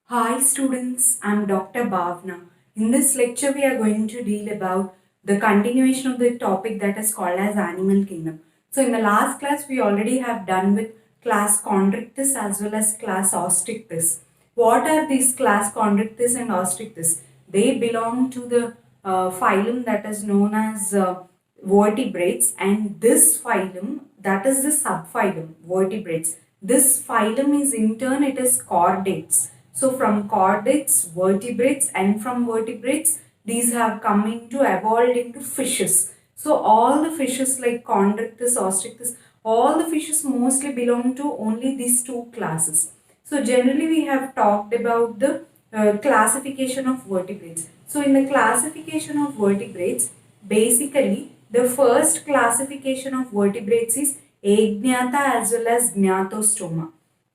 Hi students, I'm Dr. Bhavna. In this lecture we are going to deal about the continuation of the topic that is called as Animal Kingdom. So in the last class we already have done with class Chondrichthyes as well as class Ostrichthyes. What are these class Chondrichthyes and Ostrichthyes? They belong to the phylum that is known as vertebrates, and this phylum, that is the subphylum vertebrates. This phylum is in turn it is chordates. So from chordates, vertebrates, and from vertebrates these have come into evolved into fishes. So all the fishes like Chondrichthyes, Ostrichthyes, all the fishes mostly belong to only these two classes. So generally we have talked about the classification of vertebrates. So in the classification of vertebrates, basically the first classification of vertebrates is Agnatha as well as Gnatostoma.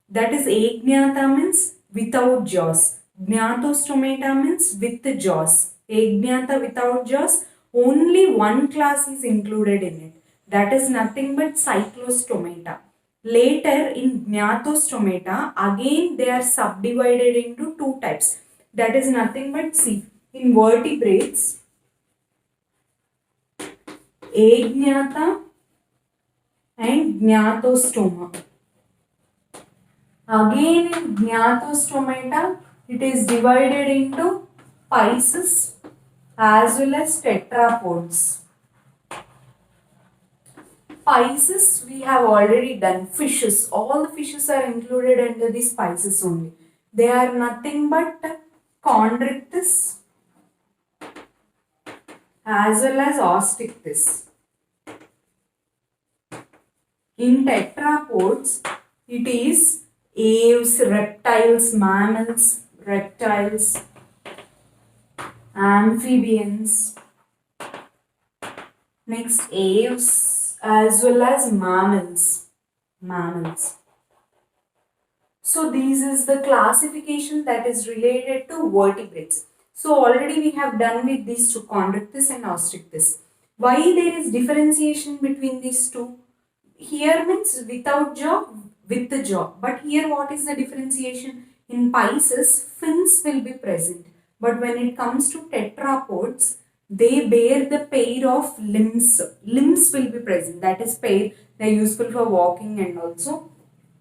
That is, Agnatha means without jaws. Gnatostomata means with the jaws. Agnatha without jaws, only one class is included in it. That is nothing but Cyclostomata. Later in Gnatostomata, again they are subdivided into two types. That is nothing but, see, in vertebrates, Agnatha and Gnatostoma. Again in Gnatostomata, it is divided into Pisces as well as tetrapods. Pisces we have already done. Fishes, all the fishes are included under these Pisces only. They are nothing but Chondrichthyes as well as Ostrichthyes. In tetrapods, it is aves, reptiles, mammals, reptiles, amphibians, next aves as well as mammals. So this is the classification that is related to vertebrates. So already we have done with these two, Chondrichthyes and Ostrichthyes. Why there is differentiation between these two? Here means without jaw, with the jaw. But here what is the differentiation? In Pisces, fins will be present. But when it comes to tetrapods, they bear the pair of limbs. Limbs will be present. That is pair. They are useful for walking and also.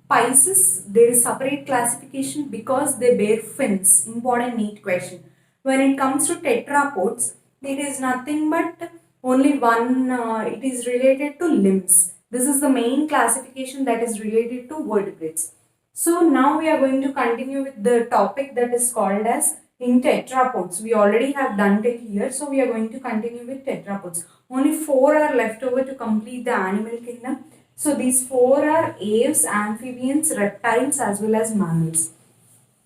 Pisces, there is separate classification because they bear fins. Important neat question. When it comes to tetrapods, it is nothing but only one, it is related to limbs. This is the main classification that is related to vertebrates. So now we are going to continue with the topic that is called as in tetrapods. We already have done till here, so we are going to continue with tetrapods. Only 4 are left over to complete the animal kingdom. So these 4 are aves, amphibians, reptiles as well as mammals.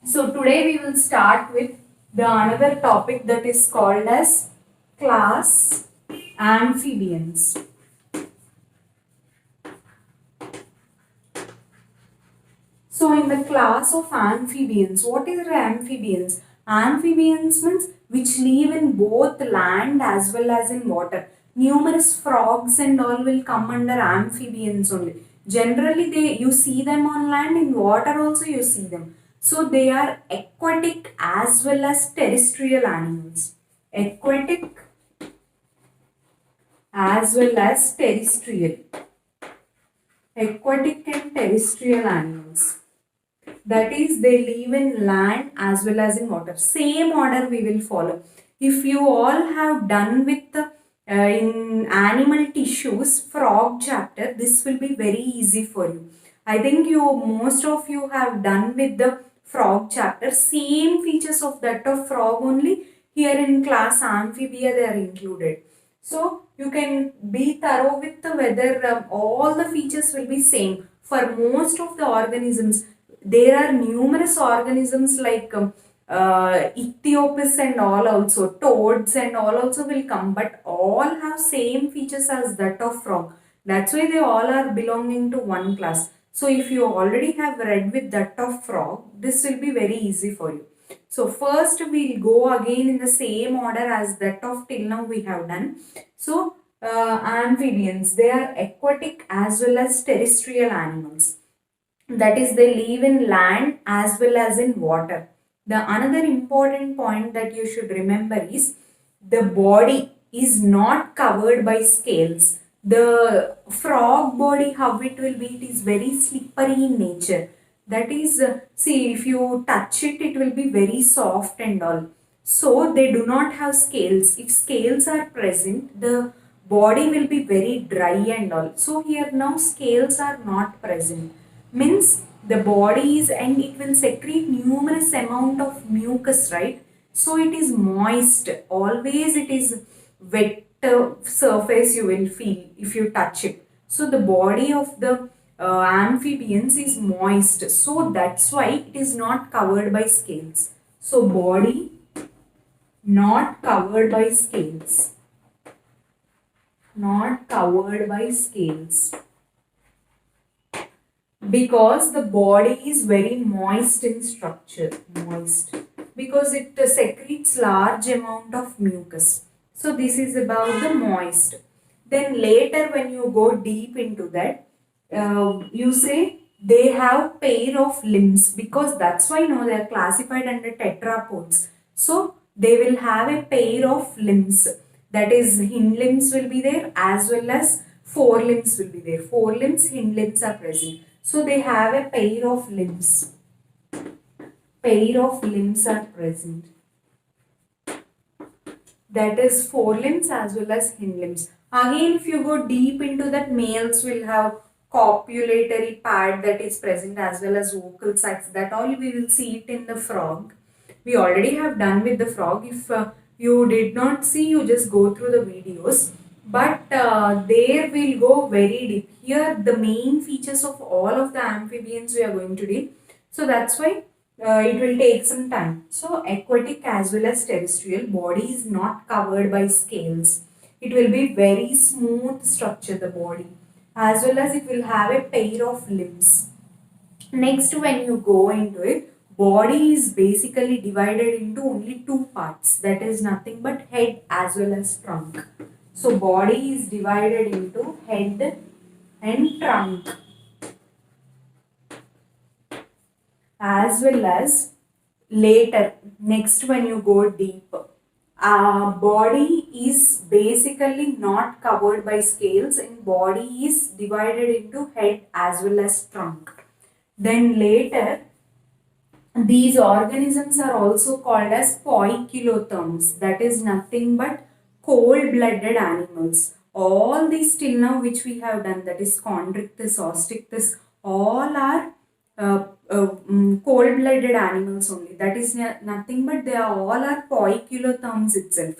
So today we will start with the another topic that is called as class amphibians. So in the class of amphibians, what is amphibians? Amphibians means which live in both land as well as in water. Numerous frogs and all will come under amphibians only. Generally you see them on land, in water also you see them. So they are aquatic as well as terrestrial animals. Aquatic as well as terrestrial. Aquatic and terrestrial animals. That is, they live in land as well as in water. Same order we will follow. If you all have done with the in animal tissues frog chapter, this will be very easy for you. I think most of you have done with the frog chapter. Same features of that of frog only here in class amphibia they are included. So you can be thorough with the whether all the features will be same for most of the organisms. There are numerous organisms like Ichthyopus and all also, toads and all also will come, but all have same features as that of frog. That's why they all are belonging to one class. So if you already have read with that of frog, this will be very easy for you. So first we'll go again in the same order as that of till now we have done. So amphibians, they are aquatic as well as terrestrial animals. That is, they live in land as well as in water. The another important point that you should remember is the body is not covered by scales. The frog body, how it will be, it is very slippery in nature. That is, see, if you touch it, it will be very soft and all. So they do not have scales. If scales are present, the body will be very dry and all. So here now scales are not present. Means the body is, and it will secrete numerous amount of mucus, right? So it is moist. Always it is wet surface you will feel if you touch it. So the body of the amphibians is moist. So that's why it is not covered by scales. So body not covered by scales. Not covered by scales. Because the body is very moist in structure. Moist. Because it secretes large amount of mucus. So this is about the moist. Then later when you go deep into that, you say they have pair of limbs, because that's why no, they are classified under tetrapods. So they will have a pair of limbs, that is hind limbs will be there as well as forelimbs will be there. Forelimbs, hind limbs are present. So they have a pair of limbs. Pair of limbs are present. That is forelimbs as well as hind limbs. Again, if you go deep into that, males will have copulatory pad that is present as well as vocal sacs. That all we will see it in the frog. We already have done with the frog. If you did not see, you just go through the videos. But there we'll go very deep. Here the main features of all of the amphibians we are going to deal. So that's why it will take some time. So aquatic as well as terrestrial, body is not covered by scales. It will be very smooth structure, the body, as well as it will have a pair of limbs. Next, when you go into it, body is basically divided into only two parts. That is nothing but head as well as trunk. So body is divided into head and trunk, as well as later, next when you go deep, body is basically not covered by scales, and body is divided into head as well as trunk. Then later, these organisms are also called as poikilotherms. That is nothing but cold-blooded animals. All these till now which we have done, that is Chondrichthyes, Osteichthyes, all are cold-blooded animals only. That is nothing but they are all are poikilotherms itself.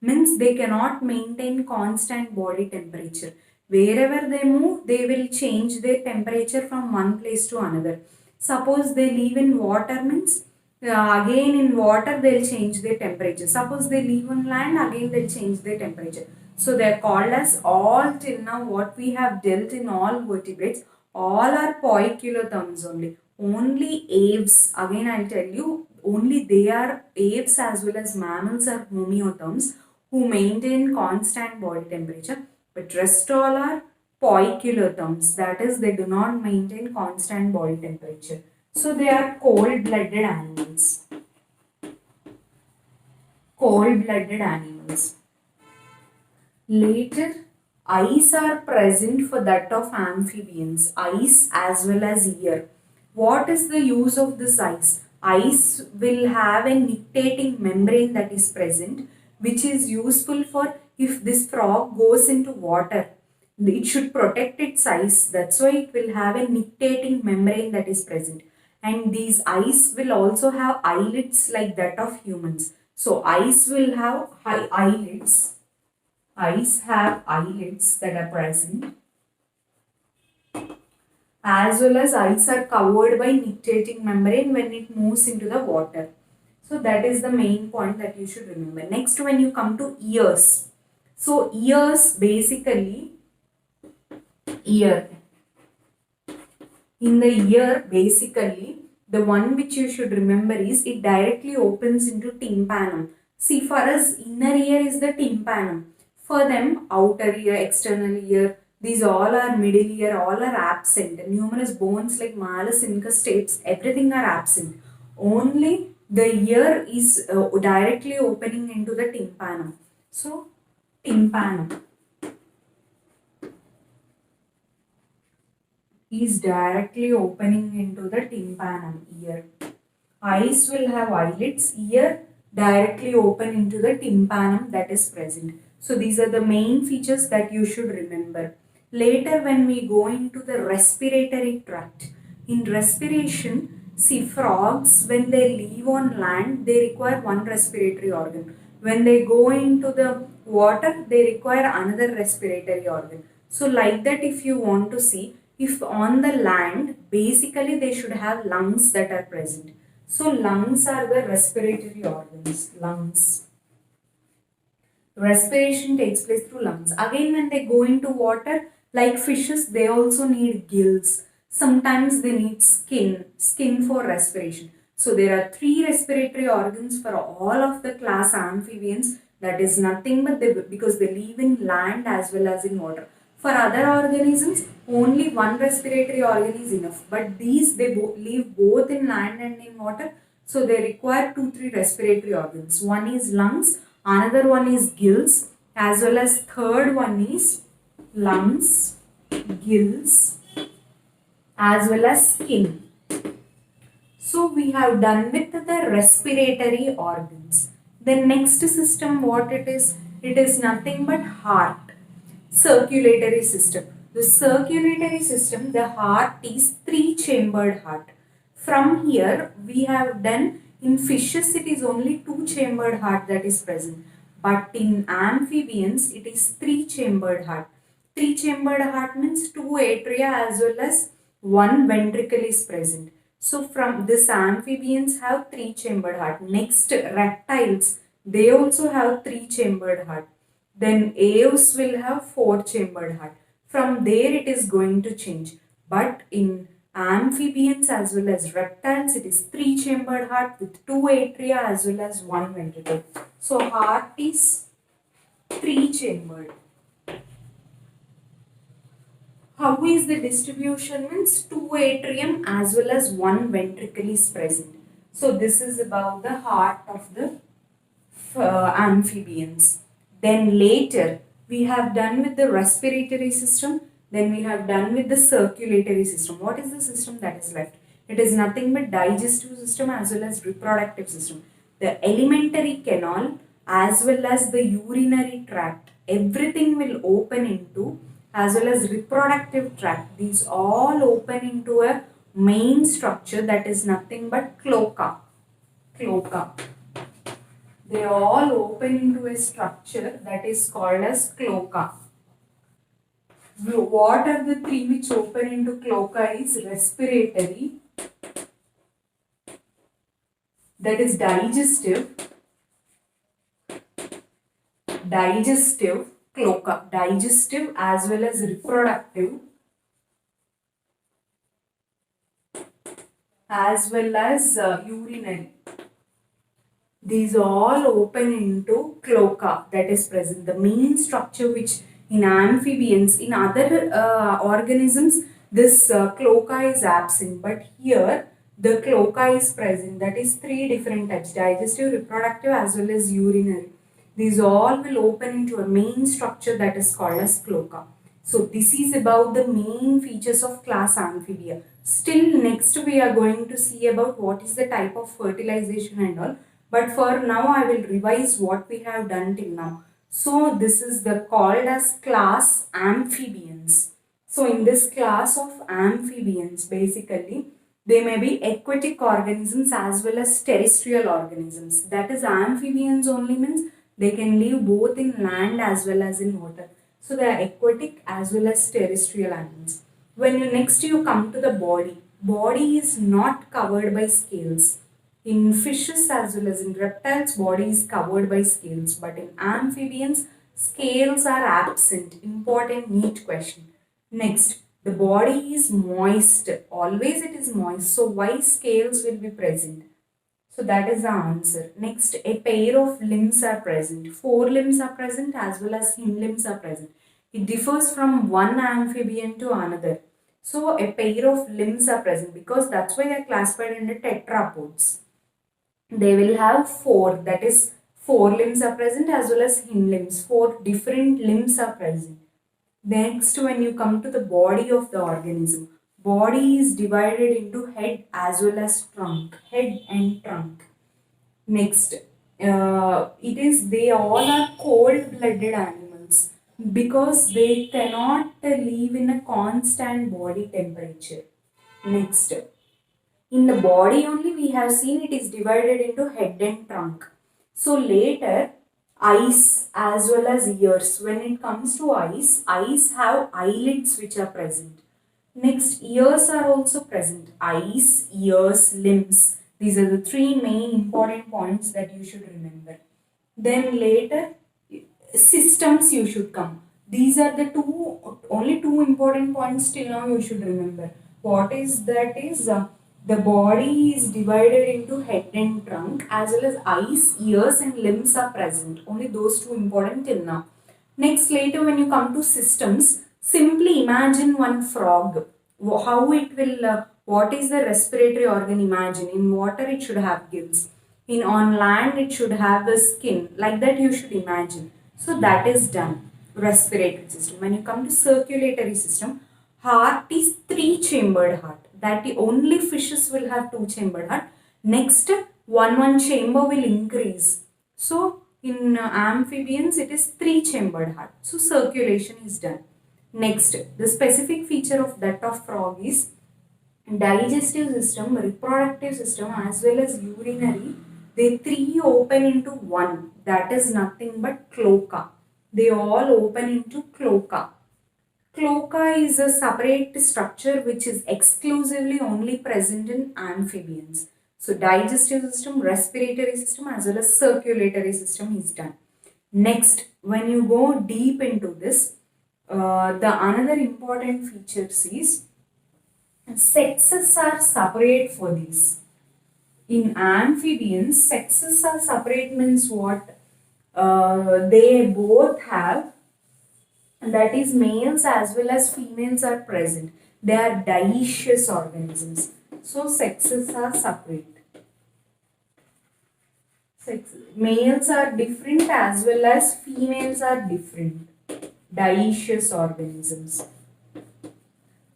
Means they cannot maintain constant body temperature. Wherever they move, they will change their temperature from one place to another. Suppose they live in water, means again in water they'll change their temperature. Suppose they live on land, again they'll change their temperature. So they are called as, all till now what we have dealt in all vertebrates, all are poikilotherms only. Only aves, again I'll tell you, only they are aves as well as mammals are homeotherms who maintain constant body temperature, but rest all are poikilotherms, that is they do not maintain constant body temperature. So they are cold-blooded animals. Cold-blooded animals. Later, eyes are present for that of amphibians. Eyes as well as ear. What is the use of this eyes? Eyes will have a nictating membrane that is present, which is useful for if this frog goes into water. It should protect its eyes. That's why it will have a nictating membrane that is present. And these eyes will also have eyelids like that of humans. So eyes will have eyelids. Eyes have eyelids that are present, as well as eyes are covered by nictating membrane when it moves into the water. So that is the main point that you should remember. Next, when you come to ears. So ears basically, ear. In the ear basically, the one which you should remember is it directly opens into tympanum. See, for us inner ear is the tympanum. For them, outer ear, external ear, these all are middle ear, all are absent. Numerous bones like malus, incus, stapes, everything are absent. Only the ear is directly opening into the tympanum. So, tympanum is directly opening into the tympanum, ear. Eyes will have eyelids, ear directly open into the tympanum that is present. So these are the main features that you should remember. Later when we go into the respiratory tract, in respiration, see frogs when they live on land, they require one respiratory organ. When they go into the water, they require another respiratory organ. So like that, if you want to see, if on the land, basically they should have lungs that are present. So lungs are the respiratory organs, lungs. Respiration takes place through lungs. Again, when they go into water, like fishes, they also need gills. Sometimes they need skin for respiration. So there are three respiratory organs for all of the class amphibians. That is nothing but because they live in land as well as in water. For other organisms, only one respiratory organ is enough. But these, they live both in land and in water. So they require 2-3 respiratory organs. One is lungs, another one is gills, as well as third one is lungs, gills, as well as skin. So we have done with the respiratory organs. The next system, what it is nothing but heart. Circulatory system. The circulatory system, the heart is three-chambered heart. From here, we have done in fishes, it is only two-chambered heart that is present. But in amphibians, it is three-chambered heart. Three-chambered heart means two atria as well as one ventricle is present. So from this amphibians have three-chambered heart. Next, reptiles, they also have three-chambered heart. Then aves will have four-chambered heart. From there it is going to change. But in amphibians as well as reptiles, it is three-chambered heart with two atria as well as one ventricle. So heart is three-chambered. How is the distribution? Means two atrium as well as one ventricle is present. So this is about the heart of the amphibians. Then later we have done with the respiratory system. Then we have done with the circulatory system. What is the system that is left? It is nothing but digestive system as well as reproductive system. The alimentary canal as well as the urinary tract, everything will open into, as well as reproductive tract. These all open into a main structure that is nothing but cloaca. Cloaca. They all open into a structure that is called as cloaca. What are the three which open into cloaca is respiratory, that is digestive, cloaca, digestive as well as reproductive, as well as urinary. These all open into cloaca that is present. The main structure which in amphibians, in other organisms, this cloaca is absent. But here the cloaca is present. That is three different types: digestive, reproductive as well as urinary. These all will open into a main structure that is called as cloaca. So this is about the main features of class Amphibia. Still next we are going to see about what is the type of fertilization and all. But for now I will revise what we have done till now. So this is the called as class Amphibians. So in this class of amphibians, basically they may be aquatic organisms as well as terrestrial organisms. That is, amphibians only means they can live both in land as well as in water. So they are aquatic as well as terrestrial animals. When you come to the body, body is not covered by scales. In fishes as well as in reptiles, body is covered by scales. But in amphibians, scales are absent. Important neat question. Next, the body is moist. Always it is moist. So why scales will be present? So that is the answer. Next, a pair of limbs are present. Four limbs are present as well as hind limbs are present. It differs from one amphibian to another. So a pair of limbs are present because that's why they are classified under tetrapods. They will have four, that is four limbs are present as well as hind limbs. Four different limbs are present. Next, when you come to the body of the organism, body is divided into head as well as trunk, head and trunk. Next, they all are cold-blooded animals because they cannot live in a constant body temperature. Next, in the body only we have seen it is divided into head and trunk. So later, eyes as well as ears. When it comes to eyes, eyes have eyelids which are present. Next, ears are also present. Eyes, ears, limbs. These are the three main important points that you should remember. Then later, systems you should come. These are the only two important points till now you should remember. What is that is the body is divided into head and trunk as well as eyes, ears and limbs are present. Only those two important till now. Next, later when you come to systems, simply imagine one frog. How it will, what is the respiratory organ? Imagine in water it should have gills. In on land it should have a skin. Like that you should imagine. So that is done. Respiratory system. When you come to circulatory system, heart is three-chambered heart. That only fishes will have two-chambered heart. Next, one chamber will increase. So in amphibians it is three-chambered heart. So circulation is done. Next, the specific feature of that of frog is digestive system, reproductive system as well as urinary. They three open into one. That is nothing but cloaca. They all open into cloaca. Cloaca is a separate structure which is exclusively only present in amphibians. So digestive system, respiratory system as well as circulatory system is done. Next, when you go deep into this, the another important features is sexes are separate for these. In amphibians, sexes are separate means what? They both have, that is males as well as females are present. They are dioecious organisms. So sexes are separate. Males are different as well as females are different. Dioecious organisms.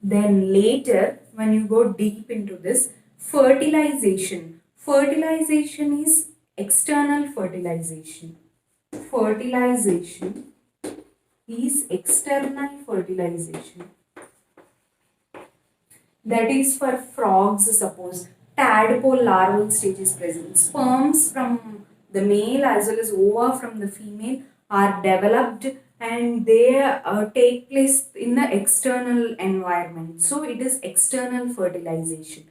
Then later, when you go deep into this, fertilization. Fertilization is external fertilization. Fertilization is external fertilization. That is for frogs, suppose tadpole larval stage is present. Sperms from the male as well as ova from the female are developed and they take place in the external environment. So it is external fertilization.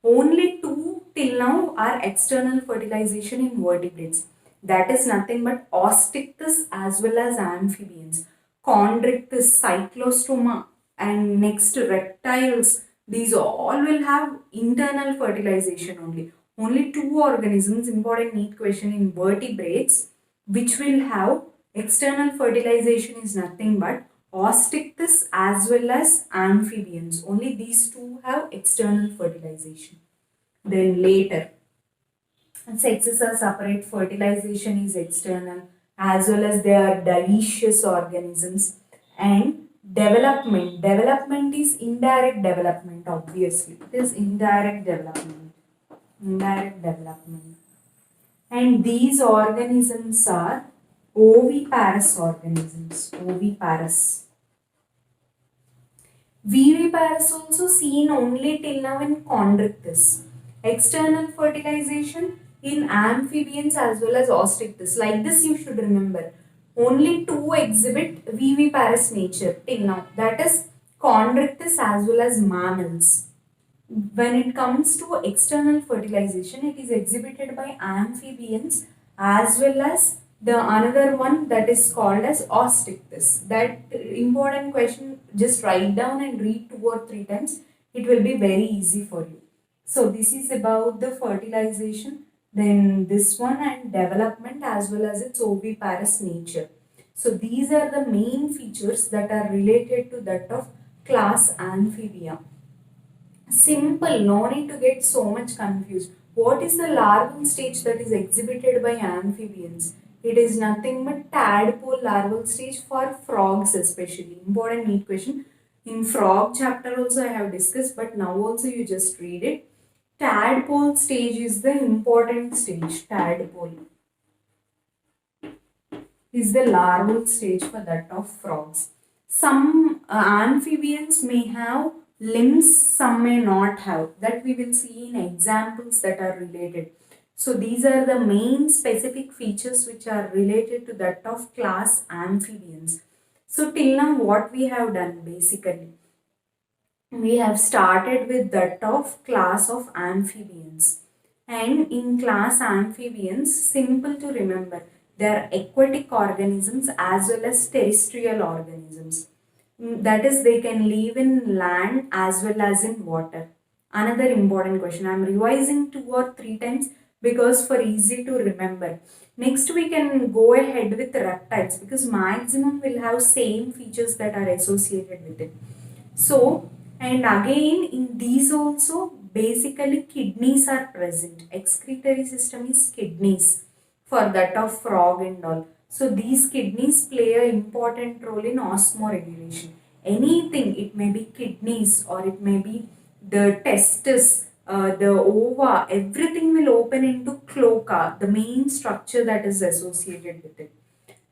Only two till now are external fertilization in vertebrates. That is nothing but Osteichthyes as well as amphibians. Chondrichthyes, Cyclostoma and next reptiles. These all will have internal fertilization only. Only two organisms, important neat question, in vertebrates which will have external fertilization is nothing but Osteichthyes as well as amphibians. Only these two have external fertilization. Then later, sexes are separate, fertilization is external as well as they are dioecious organisms. And development is indirect development, obviously. It is indirect development. Indirect development. And these organisms are oviparous organisms. Oviparous. Viviparous also seen only till now in Chondrichthyes. External fertilization in amphibians as well as Osteichthyes. Like this you should remember. Only two exhibit viviparous nature till now. That is Chondrichthyes as well as mammals. When it comes to external fertilization, it is exhibited by amphibians as well as the another one that is called as Osteichthyes. That important question, just write down and read 2 or 3 times. It will be very easy for you. So this is about the fertilization. Then this one and development as well as its oviparous nature. So these are the main features that are related to that of class Amphibia. Simple, no need to get so much confused. What is the larval stage that is exhibited by amphibians? It is nothing but tadpole larval stage for frogs especially. Important neat question. In frog chapter also I have discussed, but now also you just read it. Tadpole stage is the important stage. Tadpole is the larval stage for that of frogs. Some amphibians may have limbs, some may not have. That we will see in examples that are related. So these are the main specific features which are related to that of class amphibians. So till now what we have done basically, we have started with that of class of amphibians. And in class amphibians, simple to remember, they are aquatic organisms as well as terrestrial organisms. That is, they can live in land as well as in water. Another important question. I am revising 2 or 3 times because for easy to remember. Next we can go ahead with reptiles because maximum will have same features that are associated with it. So, and again in these also basically kidneys are present. Excretory system is kidneys for that of frog and all. So these kidneys play an important role in osmoregulation. Anything, it may be kidneys or it may be the testis, the ova, everything will open into cloaca, the main structure that is associated with it.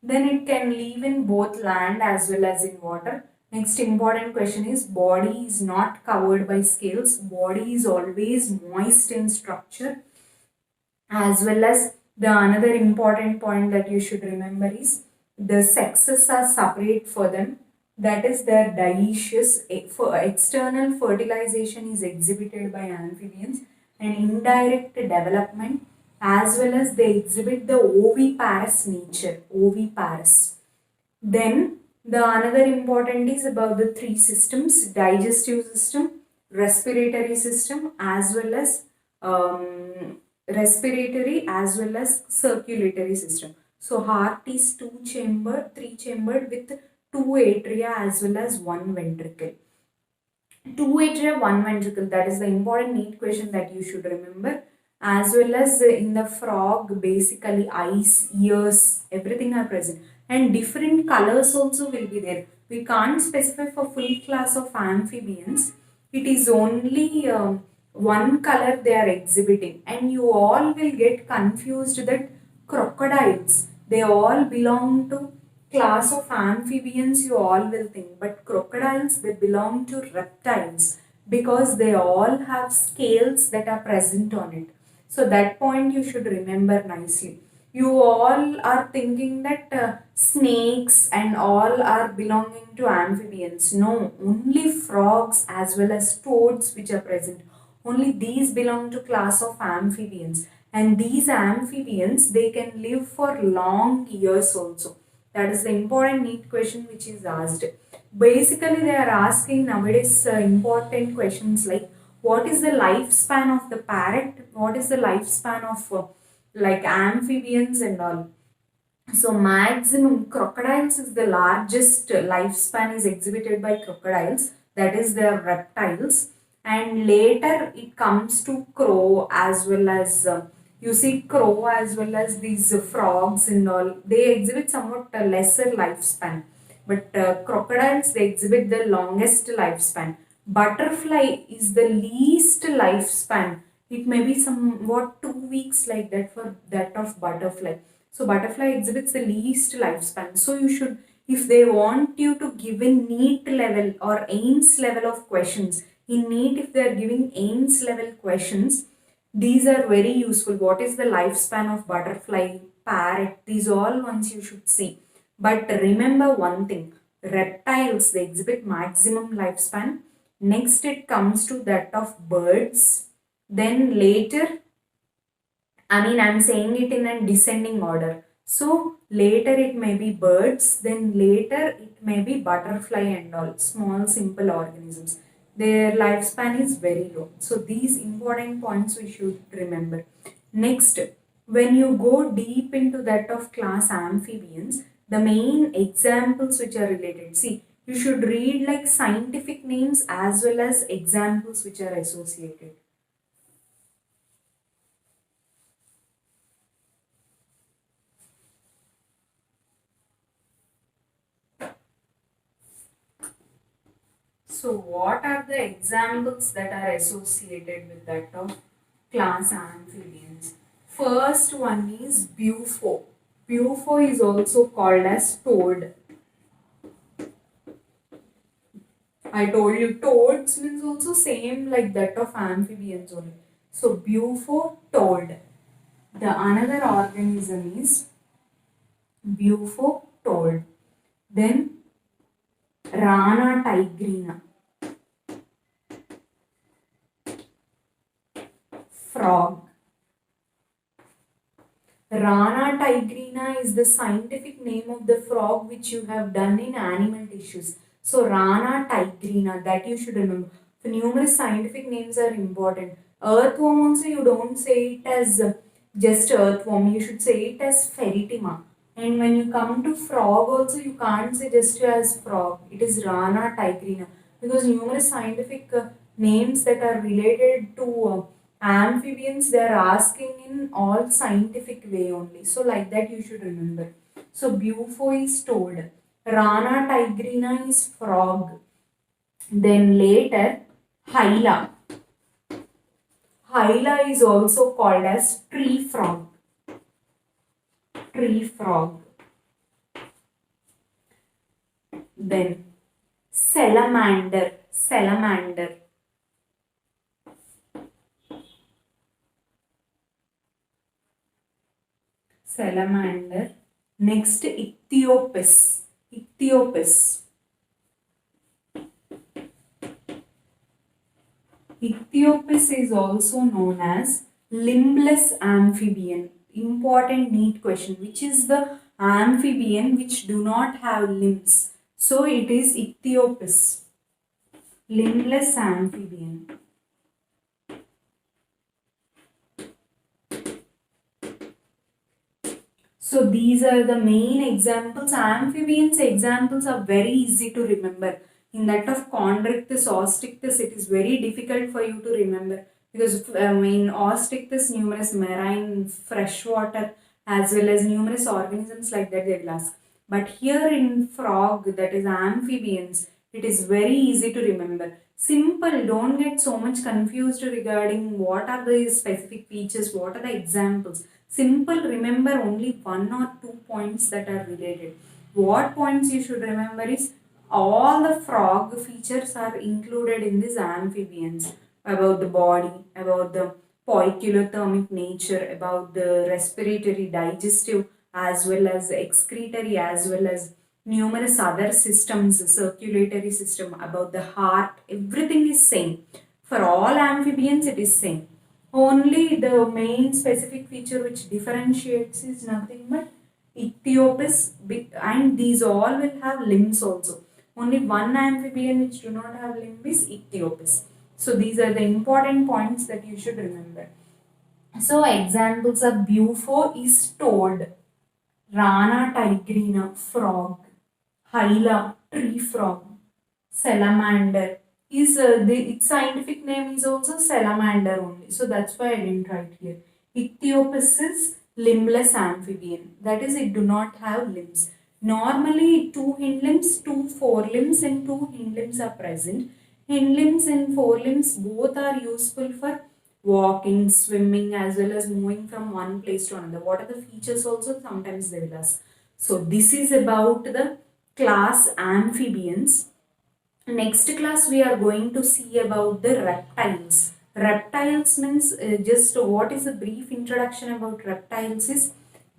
Then it can live in both land as well as in water. Next important question is, body is not covered by scales. Body is always moist in structure, as well as the another important point that you should remember is the sexes are separate for them. That is, their dioecious for external fertilization is exhibited by amphibians and indirect development, as well as they exhibit the oviparous nature, oviparous. Then the another important is about the three systems: digestive system, respiratory system, as well as circulatory system. So heart is three chambered with two atria as well as one ventricle. Two atria, one ventricle. That is the important neat question that you should remember. As well as in the frog, basically eyes, ears, everything are present, and different colors also will be there. We can't specify for full class of amphibians. It is only one color they are exhibiting, and you all will get confused that crocodiles, they all belong to class of amphibians, you all will think, but crocodiles, they belong to reptiles because they all have scales that are present on it. So that point you should remember nicely. You all are thinking that snakes and all are belonging to amphibians. No, only frogs as well as toads which are present. Only these belong to class of amphibians. And these amphibians, they can live for long years also. That is the important neat question which is asked. Basically, they are asking nowadays important questions like, what is the lifespan of the parrot? What is the lifespan of like amphibians and all? So maximum crocodiles is the largest lifespan is exhibited by crocodiles, that is their reptiles, and later it comes to crow as well as you see crow as well as these frogs and all, they exhibit somewhat a lesser lifespan, but crocodiles, they exhibit the longest lifespan. Butterfly is the least lifespan, it may be somewhat 2 weeks like that for that of butterfly. So butterfly exhibits the least lifespan. So you should, if they want you to give a NEET level or AIMS level of questions, in NEET if they are giving AIMS level questions, these are very useful. What is the lifespan of butterfly, parrot? These all ones you should see. But remember one thing, reptiles, they exhibit maximum lifespan. Next it comes to that of birds. Then later, I'm saying it in a descending order. So later it may be birds, then later it may be butterfly and all, small simple organisms. Their lifespan is very low. So these important points we should remember. Next, when you go deep into that of class amphibians, the main examples which are related. See, you should read like scientific names as well as examples which are associated. So what are the examples that are associated with that of class amphibians? First one is bufo. Bufo is also called as toad. I told you toads means also same like that of amphibians only. So bufo, toad. The another organism is bufo, toad. Then Rana tigrina, frog. Rana tigrina is the scientific name of the frog which you have done in animal tissues. So Rana tigrina, that you should remember. The numerous scientific names are important. Earthworm also you don't say it as just earthworm, you should say it as Ferritima. And when you come to frog also you can't say just as frog. It is Rana tigrina because numerous scientific names that are related to amphibians they are asking in all scientific way only. So like that you should remember. So bufo is toad. Rana tigrina is frog. Then later Hyla. Hyla is also called as tree frog. Tree frog. Then salamander. Salamander. Salamander. Next Ichthyopus. Ichthyopus. Ichthyopus is also known as limbless amphibian. Important neat question. Which is the amphibian which do not have limbs? So it is Ichthyopus. Limbless amphibian. So these are the main examples. Amphibians examples are very easy to remember. In that of Chondrichthyes, Ostrictus, it is very difficult for you to remember because in Ostrictus, numerous marine, freshwater, as well as numerous organisms like that they will ask. But here in frog, that is amphibians, it is very easy to remember. Simple, don't get so much confused regarding what are the specific features, what are the examples. Simple, remember only one or 2 points that are related. What points you should remember is all the frog features are included in these amphibians, about the body, about the poikilothermic nature, about the respiratory, digestive, as well as excretory, as well as numerous other systems, circulatory system, about the heart, everything is same. For all amphibians it is same. Only the main specific feature which differentiates is nothing but Ichthyopus, and these all will have limbs also. Only one amphibian which do not have limb is Ichthyopus. So these are the important points that you should remember. So examples of bufo is toad, Rana tigrina, frog, Hyla, tree frog, salamander is its scientific name is also salamander only. So that's why I didn't write here. Ichthyopus is limbless amphibian. That is, it do not have limbs. Normally, 2 hind limbs, 2 forelimbs, and 2 hind limbs are present. Hind limbs and forelimbs both are useful for walking, swimming, as well as moving from one place to another. What are the features also? Sometimes they will ask. So this is about the class amphibians. Next class we are going to see about the reptiles. Reptiles means just what is a brief introduction about reptiles is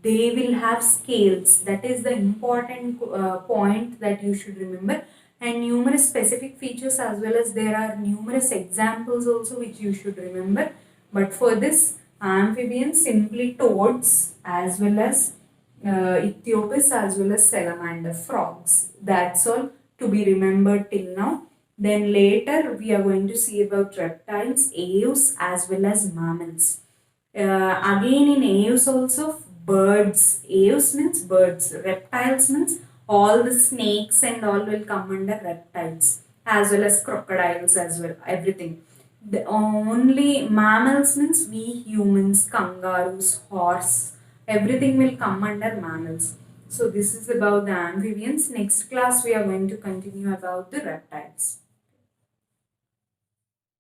they will have scales. That is the important point that you should remember, and numerous specific features as well as there are numerous examples also which you should remember. But for this amphibians simply toads as well as Ichthyopus as well as salamander frogs. That's all to be remembered till now. Then later we are going to see about reptiles, aves as well as mammals. Again in aves also birds. Aves means birds. Reptiles means all the snakes and all will come under reptiles as well as crocodiles as well. Everything. The only mammals means we humans, kangaroos, horse. Everything will come under mammals. So this is about the amphibians. Next class we are going to continue about the reptiles.